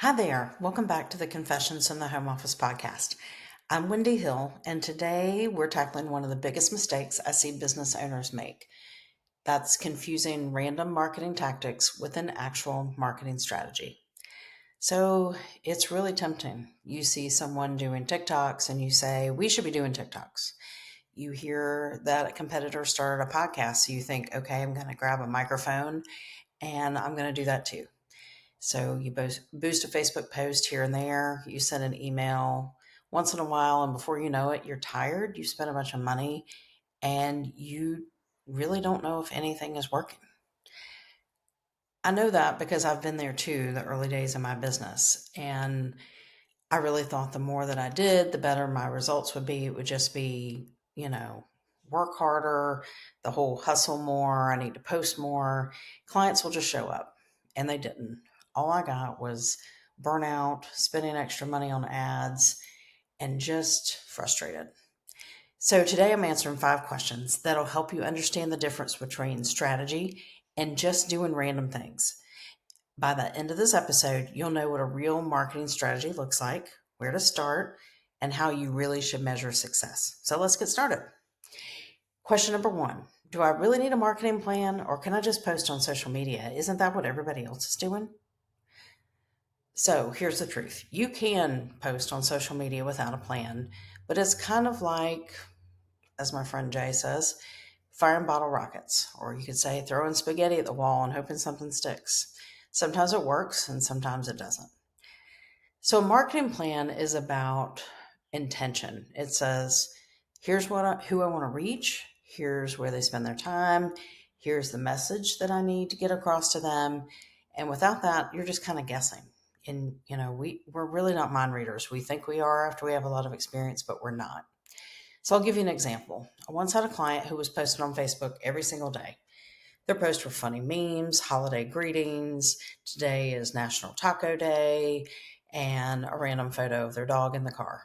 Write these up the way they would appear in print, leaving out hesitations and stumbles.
Hi there. Welcome back to the Confessions in the Home Office podcast. I'm Wendy Hill, and today we're tackling one of the biggest mistakes I see business owners make. That's confusing random marketing tactics with an actual marketing strategy. So it's really tempting. You see someone doing TikToks and you say, we should be doing TikToks. You hear that a competitor started a podcast, so you think, okay, I'm going to grab a microphone and I'm going to do that too. So you boost a Facebook post here and there, you send an email once in a while, and before you know it, you're tired, you spent a bunch of money, and you really don't know if anything is working. I know that because I've been there too, the early days of my business. And I really thought the more that I did, the better my results would be. It would just be, work harder, the whole hustle more, I need to post more. Clients will just show up. And they didn't. All I got was burnout, spending extra money on ads, and just frustrated. So today I'm answering 5 questions that'll help you understand the difference between strategy and just doing random things. By the end of this episode, you'll know what a real marketing strategy looks like, where to start, and how you really should measure success. So let's get started. Question number 1. Do I really need a marketing plan, or can I just post on social media? Isn't that what everybody else is doing? So here's the truth. You can post on social media without a plan, but it's kind of like, as my friend Jay says, firing bottle rockets, or you could say throwing spaghetti at the wall and hoping something sticks. Sometimes it works and sometimes it doesn't. So a marketing plan is about intention. It says, here's who I want to reach. Here's where they spend their time. Here's the message that I need to get across to them. And without that, you're just kind of guessing. And, we're really not mind readers. We think we are after we have a lot of experience, but we're not. So I'll give you an example. I once had a client who was posting on Facebook every single day. Their posts were funny memes, holiday greetings. Today is National Taco Day, and a random photo of their dog in the car.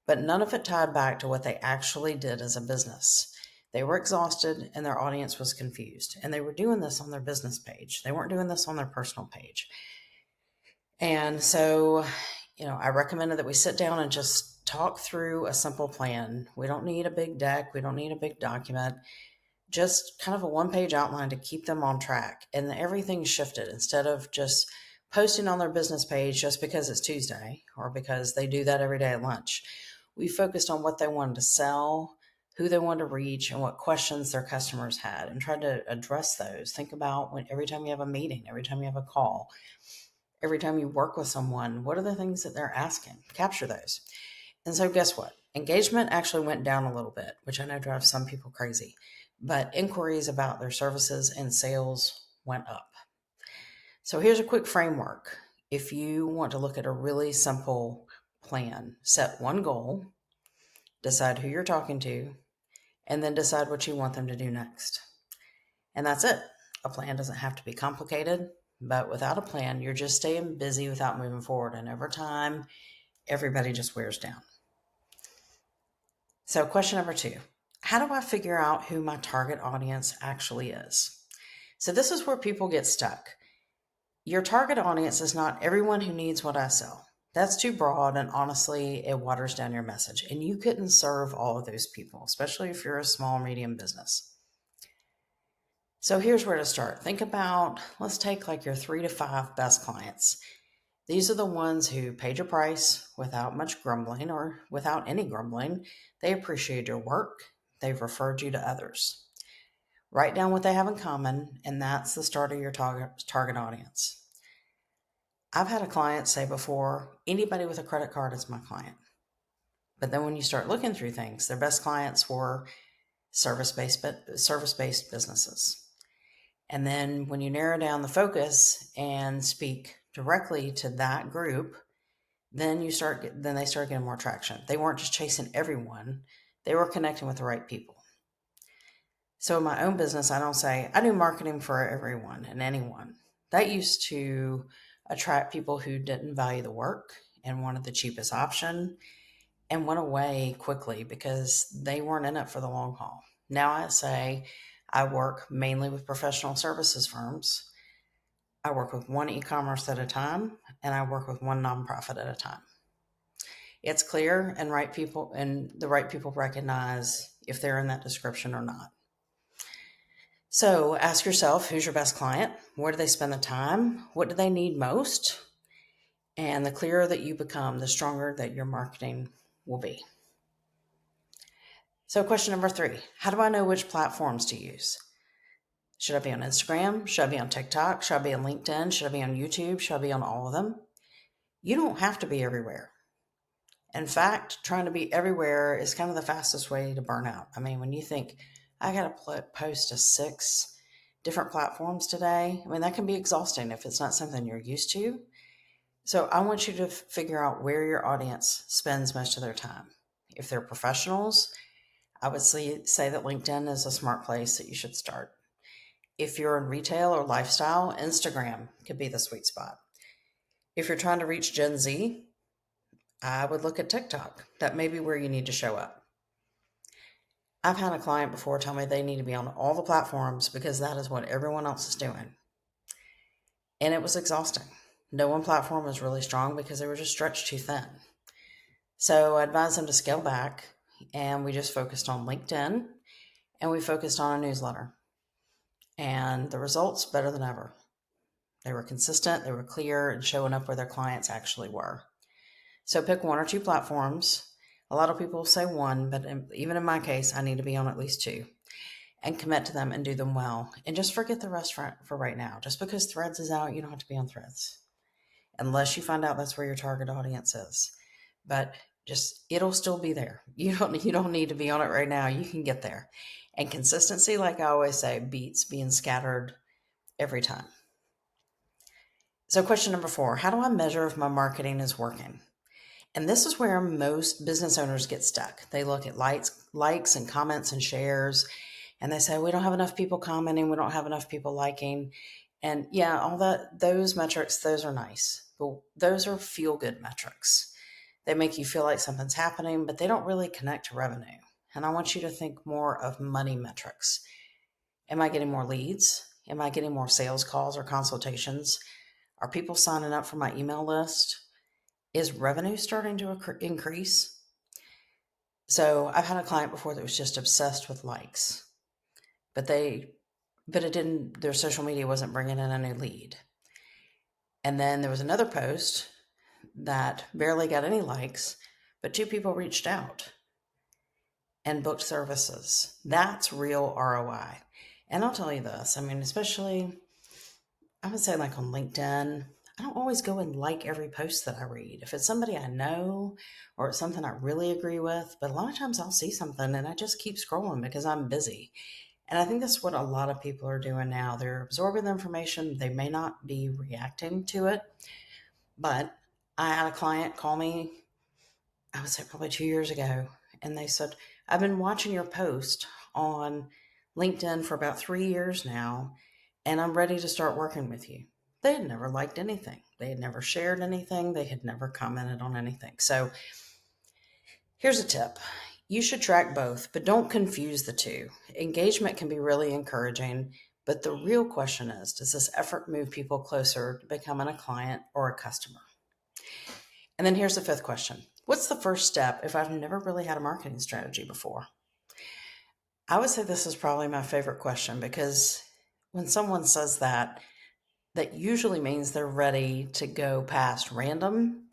But none of it tied back to what they actually did as a business. They were exhausted and their audience was confused. And they were doing this on their business page. They weren't doing this on their personal page. And so, I recommended that we sit down and just talk through a simple plan. We don't need a big deck. We don't need a big document. Just kind of a one-page outline to keep them on track. And everything shifted. Instead of just posting on their business page just because it's Tuesday or because they do that every day at lunch, we focused on what they wanted to sell, who they wanted to reach, and what questions their customers had, and tried to address those. Think about every time you have a meeting, every time you have a call, every time you work with someone, what are the things that they're asking? Capture those. And so guess what? Engagement actually went down a little bit, which I know drives some people crazy, but inquiries about their services and sales went up. So here's a quick framework. If you want to look at a really simple plan, set one goal, decide who you're talking to, and then decide what you want them to do next. And that's it. A plan doesn't have to be complicated, but without a plan, you're just staying busy without moving forward. And over time, everybody just wears down. So, question number 2. How do I figure out who my target audience actually is? So, this is where people get stuck. Your target audience is not everyone who needs what I sell. That's too broad, and honestly, it waters down your message. And you couldn't serve all of those people, especially if you're a small, medium business. So here's where to start. Think about, let's take like your 3 to 5 best clients. These are the ones who paid your price without much grumbling or without any grumbling. They appreciate your work. They've referred you to others. Write down what they have in common, and that's the start of your target audience. I've had a client say before, anybody with a credit card is my client. But then when you start looking through things, their best clients were service-based businesses. And then when you narrow down the focus and speak directly to that group, then they start getting more traction. They weren't just chasing everyone. They were connecting with the right people. So in my own business, I don't say I do marketing for everyone and anyone. That used to attract people who didn't value the work and wanted the cheapest option and went away quickly because they weren't in it for the long haul. Now I say I work mainly with professional services firms. I work with one e-commerce at a time, and I work with one nonprofit at a time. It's clear, and the right people recognize if they're in that description or not. So ask yourself, who's your best client? Where do they spend the time? What do they need most? And the clearer that you become, the stronger that your marketing will be. So question number 3, how do I know which platforms to use? Should I be on Instagram? Should I be on TikTok? Should I be on LinkedIn? Should I be on YouTube? Should I be on all of them? You don't have to be everywhere. In fact, trying to be everywhere is kind of the fastest way to burn out. I mean, when you think, I got to post to 6 different platforms today, I mean, that can be exhausting if it's not something you're used to. So I want you to figure out where your audience spends most of their time. If they're professionals, I would say that LinkedIn is a smart place that you should start. If you're in retail or lifestyle, Instagram could be the sweet spot. If you're trying to reach Gen Z, I would look at TikTok. That may be where you need to show up. I've had a client before tell me they need to be on all the platforms because that is what everyone else is doing. And it was exhausting. No one platform was really strong because they were just stretched too thin. So I advised them to scale back, and we just focused on LinkedIn, and we focused on a newsletter. And the results, better than ever. They were consistent, they were clear, and showing up where their clients actually were. So pick 1 or 2 platforms. A lot of people say 1, but even in my case, I need to be on at least 2. And commit to them and do them well. And just forget the rest for right now. Just because Threads is out, you don't have to be on Threads. Unless you find out that's where your target audience is. But it'll still be there. You don't need to be on it right now. You can get there. And consistency, like I always say, beats being scattered every time. So question number 4, how do I measure if my marketing is working? And this is where most business owners get stuck. They look at likes and comments and shares, and they say, we don't have enough people commenting, we don't have enough people liking. And yeah, all those metrics, those are nice, but those are feel-good metrics. They make you feel like something's happening, but they don't really connect to revenue. And I want you to think more of money metrics. Am I getting more leads? Am I getting more sales calls or consultations? Are people signing up for my email list? Is revenue starting to increase? So I've had a client before that was just obsessed with likes, but their social media wasn't bringing in a new lead. And then there was another post that barely got any likes, but 2 people reached out and booked services. That's real ROI. And I'll tell you this, I mean, especially, I would say like on LinkedIn, I don't always go and like every post that I read. If it's somebody I know or it's something I really agree with, but a lot of times I'll see something and I just keep scrolling because I'm busy. And I think that's what a lot of people are doing now. They're absorbing the information. They may not be reacting to it, but I had a client call me, I would say probably 2 years ago, and they said, I've been watching your post on LinkedIn for about 3 years now, and I'm ready to start working with you. They had never liked anything. They had never shared anything. They had never commented on anything. So here's a tip. You should track both, but don't confuse the two. Engagement can be really encouraging, but the real question is, does this effort move people closer to becoming a client or a customer? And then here's the 5th question. What's the first step if I've never really had a marketing strategy before? I would say this is probably my favorite question, because when someone says that usually means they're ready to go past random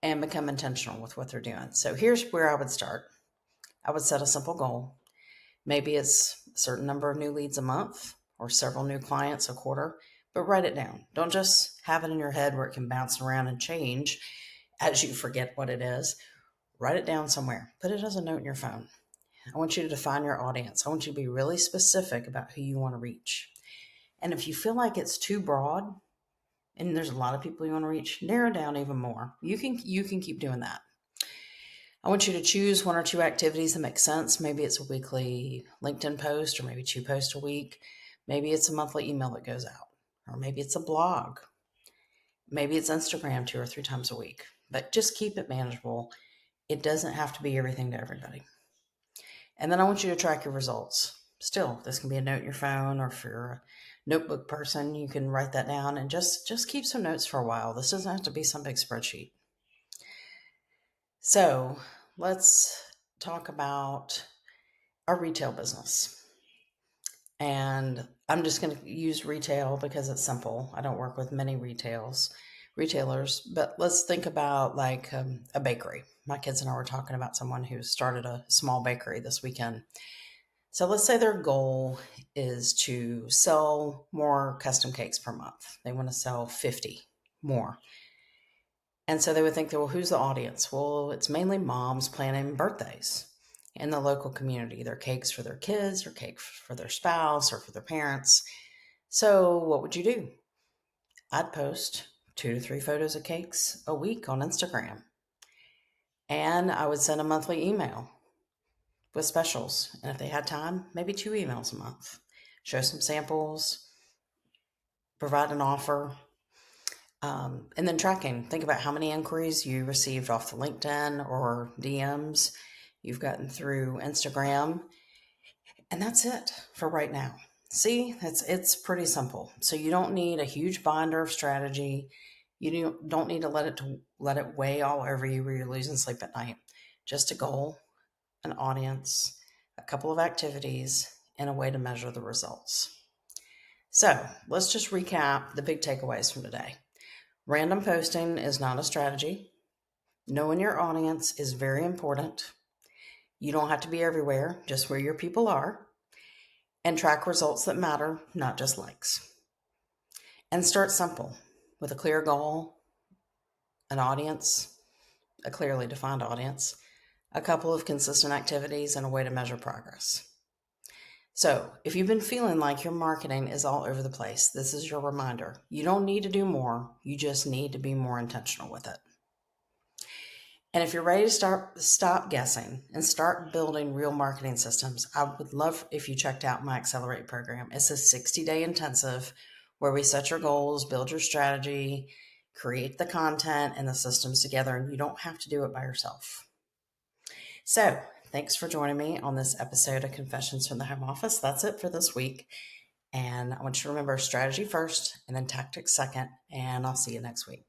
and become intentional with what they're doing. So here's where I would start. I would set a simple goal. Maybe it's a certain number of new leads a month or several new clients a quarter, but write it down. Don't just have it in your head where it can bounce around and change as you forget what it is. Write it down somewhere. Put it as a note in your phone. I want you to define your audience. I want you to be really specific about who you want to reach. And if you feel like it's too broad and there's a lot of people you want to reach, narrow down even more. You can keep doing that. I want you to choose 1 or 2 activities that make sense. Maybe it's a weekly LinkedIn post, or maybe 2 posts a week. Maybe it's a monthly email that goes out, or maybe it's a blog. Maybe it's Instagram 2 or 3 times a week, but just keep it manageable. It doesn't have to be everything to everybody. And then I want you to track your results. Still, this can be a note in your phone, or if you're a notebook person, you can write that down and just keep some notes for a while. This doesn't have to be some big spreadsheet. So let's talk about our retail business. And I'm just going to use retail because it's simple. I don't work with many retailers, but let's think about like a bakery. My kids and I were talking about someone who started a small bakery this weekend. So let's say their goal is to sell more custom cakes per month. They want to sell 50 more. And so they would think, well, who's the audience? Well, it's mainly moms planning birthdays in the local community. Their cakes for their kids, or cake for their spouse, or for their parents. So what would you do? I'd post 2 to 3 photos of cakes a week on Instagram. And I would send a monthly email with specials. And if they had time, maybe 2 emails a month. Show some samples, provide an offer, and then tracking. Think about how many inquiries you received off the LinkedIn or DMs you've gotten through Instagram. And that's it for right now. See, it's pretty simple. So you don't need a huge binder of strategy. You don't need to let it weigh all over you where you're losing sleep at night. Just a goal, an audience, a couple of activities, and a way to measure the results. So let's just recap the big takeaways from today. Random posting is not a strategy. Knowing your audience is very important. You don't have to be everywhere, just where your people are. And track results that matter, not just likes. And start simple with a clear goal, an audience, a clearly defined audience, a couple of consistent activities, and a way to measure progress. So, if you've been feeling like your marketing is all over the place, this is your reminder. You don't need to do more, you just need to be more intentional with it. And if you're ready to stop guessing and start building real marketing systems, I would love if you checked out my Accelerate program. It's a 60-day intensive where we set your goals, build your strategy, create the content and the systems together, and you don't have to do it by yourself. So, thanks for joining me on this episode of Confessions from the Home Office. That's it for this week. And I want you to remember strategy first and then tactics second, and I'll see you next week.